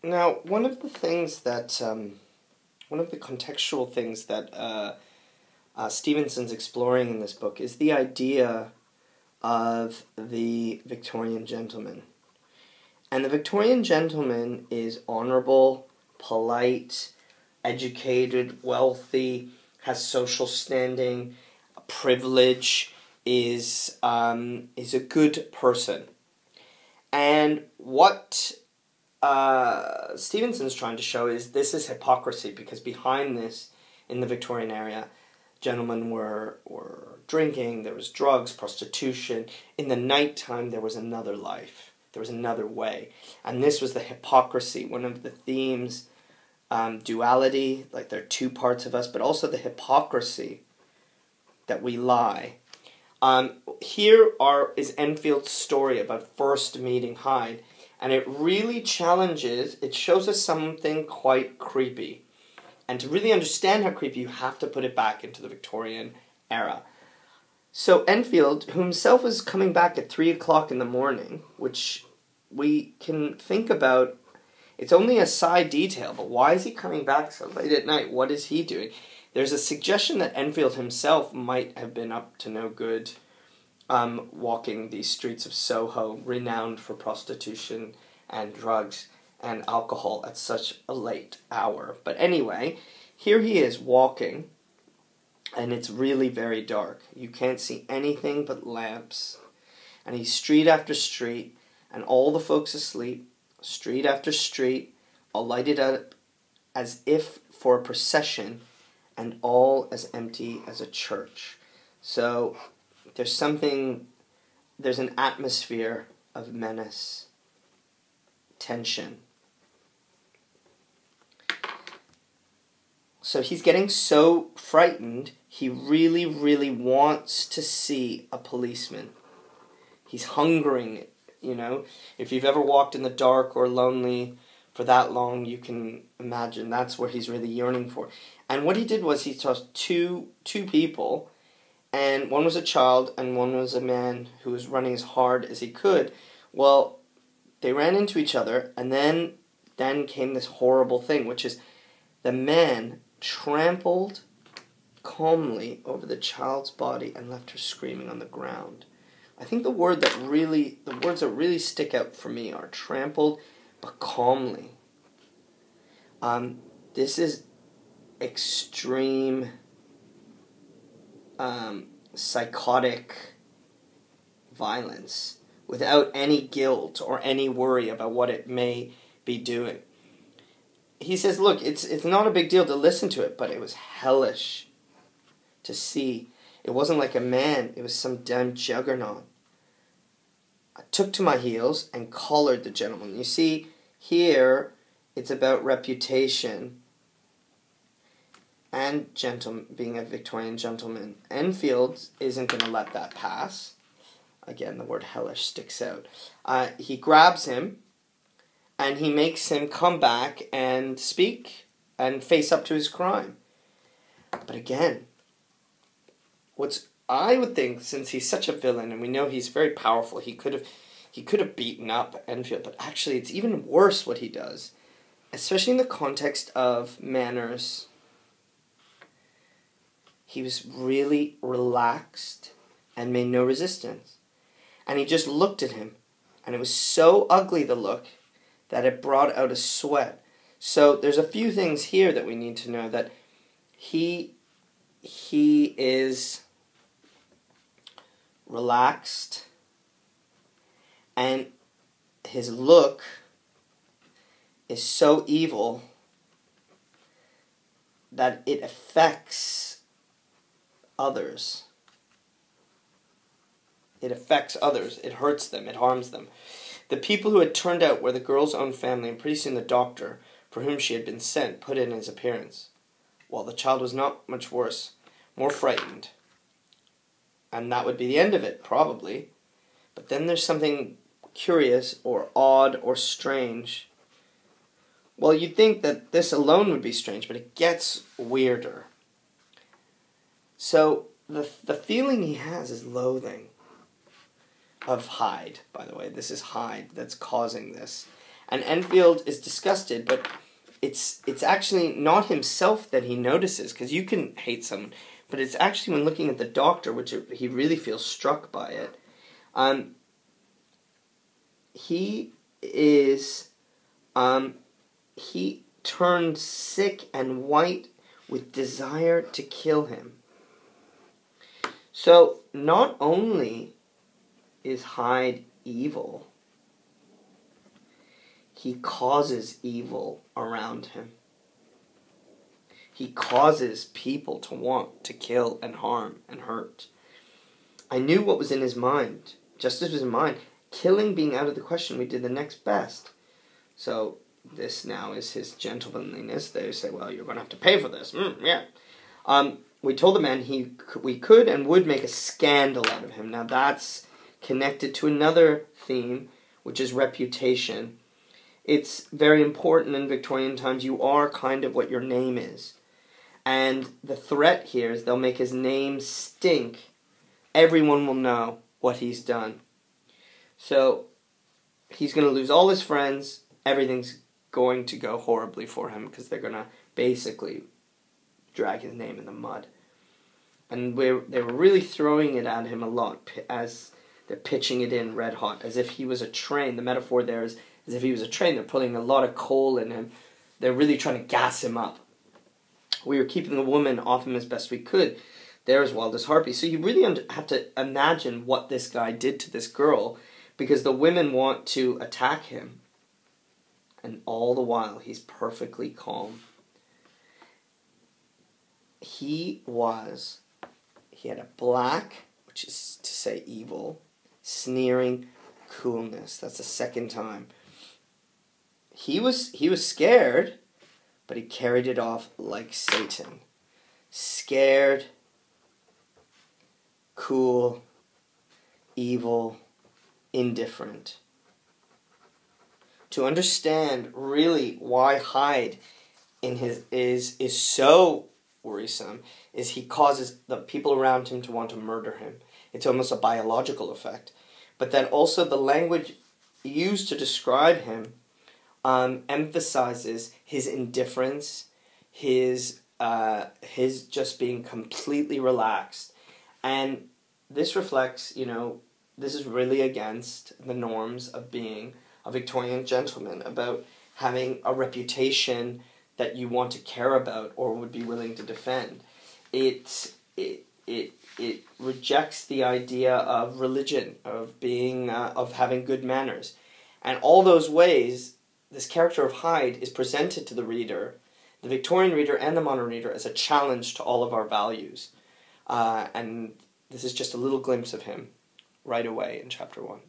Now, one of the contextual things that Stevenson's exploring in this book is the idea of the Victorian gentleman. And the Victorian gentleman is honorable, polite, educated, wealthy, has social standing, privilege, is a good person. And what Stevenson's trying to show is this is hypocrisy, because behind this, in the Victorian era, gentlemen were drinking, there was drugs, prostitution. In the nighttime, there was another life. There was another way. And this was the hypocrisy, one of the themes, duality, like there are two parts of us, but also the hypocrisy that we lie. Here is Enfield's story about first meeting Hyde, and it really challenges, it shows us something quite creepy. And to really understand how creepy, you have to put it back into the Victorian era. So Enfield, who himself is coming back at 3 o'clock in the morning, which we can think about, it's only a side detail, but why is he coming back so late at night? What is he doing? There's a suggestion that Enfield himself might have been up to no good, walking these streets of Soho, renowned for prostitution and drugs and alcohol at such a late hour. But anyway, here he is walking, and it's really very dark. You can't see anything but lamps. And he's street after street, and all the folks asleep, street after street, all lighted up as if for a procession, and all as empty as a church. So there's an atmosphere of menace, tension. So he's getting so frightened, he really, really wants to see a policeman. He's hungering, If you've ever walked in the dark or lonely for that long, you can imagine that's what he's really yearning for. And what he did was he saw two people, and one was a child and one was a man who was running as hard as he could. Well, they ran into each other, and then came this horrible thing, which is the man trampled calmly over the child's body and left her screaming on the ground. I think the words that really stick out for me are trampled but calmly. This is extreme psychotic violence without any guilt or any worry about what it may be doing. He says, look, it's not a big deal to listen to it, but it was hellish to see. It wasn't like a man, it was some damn juggernaut. I took to my heels and collared the gentleman. You see, here it's about reputation and being a Victorian gentleman. Enfield isn't going to let that pass. Again, the word hellish sticks out. He grabs him, and he makes him come back and speak and face up to his crime. But again, I would think, since he's such a villain, and we know he's very powerful, he could have beaten up Enfield, but actually it's even worse what he does, especially in the context of manners. He was really relaxed and made no resistance. And he just looked at him, and it was so ugly, the look, that it brought out a sweat. So there's a few things here that we need to know, that he is relaxed, and his look is so evil that it affects others. It affects others. It hurts them. It harms them. The people who had turned out were the girl's own family, and pretty soon the doctor, for whom she had been sent, put in his appearance. Well, the child was not much worse, more frightened. And that would be the end of it, probably. But then there's something curious or odd or strange. Well, you'd think that this alone would be strange, but it gets weirder. So the feeling he has is loathing of Hyde, by the way. This is Hyde that's causing this. And Enfield is disgusted, but it's actually not himself that he notices, because you can hate someone, but it's actually when looking at the doctor, which he really feels struck by it. He turned sick and white with desire to kill him. So not only is Hyde evil, he causes evil around him. He causes people to want to kill and harm and hurt. I knew what was in his mind. Justice was in mind. Killing being out of the question, we did the next best. So this now is his gentlemanliness. They say, well, you're going to have to pay for this. Yeah. We told the man we could and would make a scandal out of him. Now that's connected to another theme, which is reputation. It's very important in Victorian times. You are kind of what your name is. And the threat here is they'll make his name stink. Everyone will know what he's done. So he's going to lose all his friends. Everything's going to go horribly for him because they're going to basically drag his name in the mud. And they were really throwing it at him a lot as they're pitching it in red hot, as if he was a train. The metaphor there is as if he was a train. They're putting a lot of coal in him. They're really trying to gas him up. We were keeping the woman off him as best we could. They're as wild as harpies. So you really have to imagine what this guy did to this girl, because the women want to attack him. And all the while, he's perfectly calm. He had a black, which is to say evil, sneering coolness. That's the second time. He was scared, but he carried it off like Satan. Scared, cool, evil, indifferent. To understand really why Hyde is so worrisome is he causes the people around him to want to murder him. It's almost a biological effect. But then also the language used to describe him emphasizes his indifference, his just being completely relaxed. And this reflects, this is really against the norms of being a Victorian gentleman, about having a reputation that you want to care about or would be willing to defend. It rejects the idea of religion, of being of having good manners, and all those ways. This character of Hyde is presented to the reader, the Victorian reader and the modern reader, as a challenge to all of our values, and this is just a little glimpse of him right away in chapter 1.